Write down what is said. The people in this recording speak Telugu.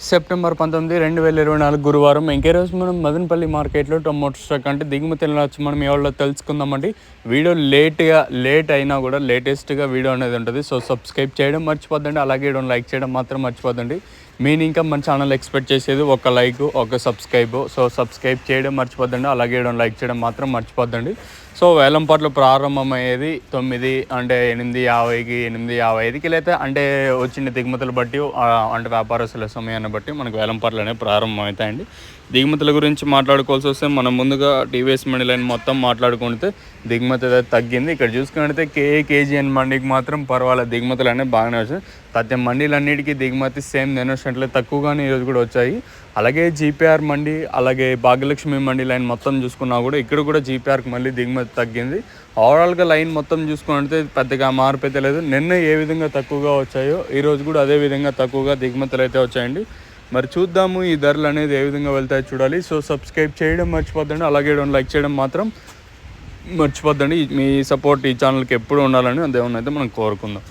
సెప్టెంబర్ 19, 2024 గురువారం. ఇంకే రోజు మనం మదనపల్లి మార్కెట్లో టొమాటో స్టాక్ అంటే దిగుమతులను వచ్చి మనం ఎవరో తెలుసుకుందామండి. వీడియో లేట్ అయినా కూడా లేటెస్ట్గా వీడియో అనేది ఉంటుంది. సో సబ్స్క్రైబ్ చేయడం మర్చిపోద్దండి. అలాగే లైక్ చేయడం మాత్రం మర్చిపోద్దండి. నేను ఇంకా మన ఛానల్ ఎక్స్పెక్ట్ చేసేది ఒక లైక్, ఒక సబ్స్క్రైబ్. సో సబ్స్క్రైబ్ చేయడం మర్చిపోద్దండి. అలాగే లైక్ చేయడం మాత్రం మర్చిపోద్దండి. సో వేలంపాట్లు ప్రారంభమయ్యేది 9 అంటే 8:50కి 8:55కి లేదా అంటే వచ్చిన దిగుమతులు బట్టి అంటే వ్యాపారస్తుల సమయాన్ని బట్టి మనకు వేలంపాట్లు అనేవి ప్రారంభమవుతాయండి. దిగుమతుల గురించి మాట్లాడుకోవాల్సి వస్తే మనం ముందుగా టీవీఎస్ మండి లైన్ మొత్తం మాట్లాడుకుంటే దిగుమతి అయితే తగ్గింది. ఇక్కడ చూసుకుంటే కేజీఎన్ మండికి మాత్రం పర్వాలేదు, దిగుమతులు అనేవి బాగానే వచ్చాయి. ప్రతి మండీలన్నిటికీ దిగుమతి సేమ్ నేను వచ్చినట్లే తక్కువగానే ఈరోజు కూడా వచ్చాయి. అలాగే జీపీఆర్ మండి, అలాగే భాగ్యలక్ష్మి మండి లైన్ మొత్తం చూసుకున్నా కూడా ఇక్కడ కూడా జీపీఆర్కి మళ్ళీ దిగుమతి తగ్గింది. ఓవరాల్గా లైన్ మొత్తం చూసుకుంటే పెద్దగా మార్పు అయితే లేదు. నిన్న ఏ విధంగా తక్కువగా వచ్చాయో ఈరోజు కూడా అదే విధంగా తక్కువగా దిగుమతులు అయితే వచ్చాయండి. మరి చూద్దాము ఈ ధరలు అనేది ఏ విధంగా వెళ్తాయో చూడాలి. సో సబ్స్క్రైబ్ చేయడం మర్చిపోద్దండి. అలాగే లైక్ చేయడం మాత్రం మర్చిపోద్దండి. మీ సపోర్ట్ ఈ ఛానల్కి ఎప్పుడు ఉండాలని దేవుని అయితే మనం కోరుకుందాం.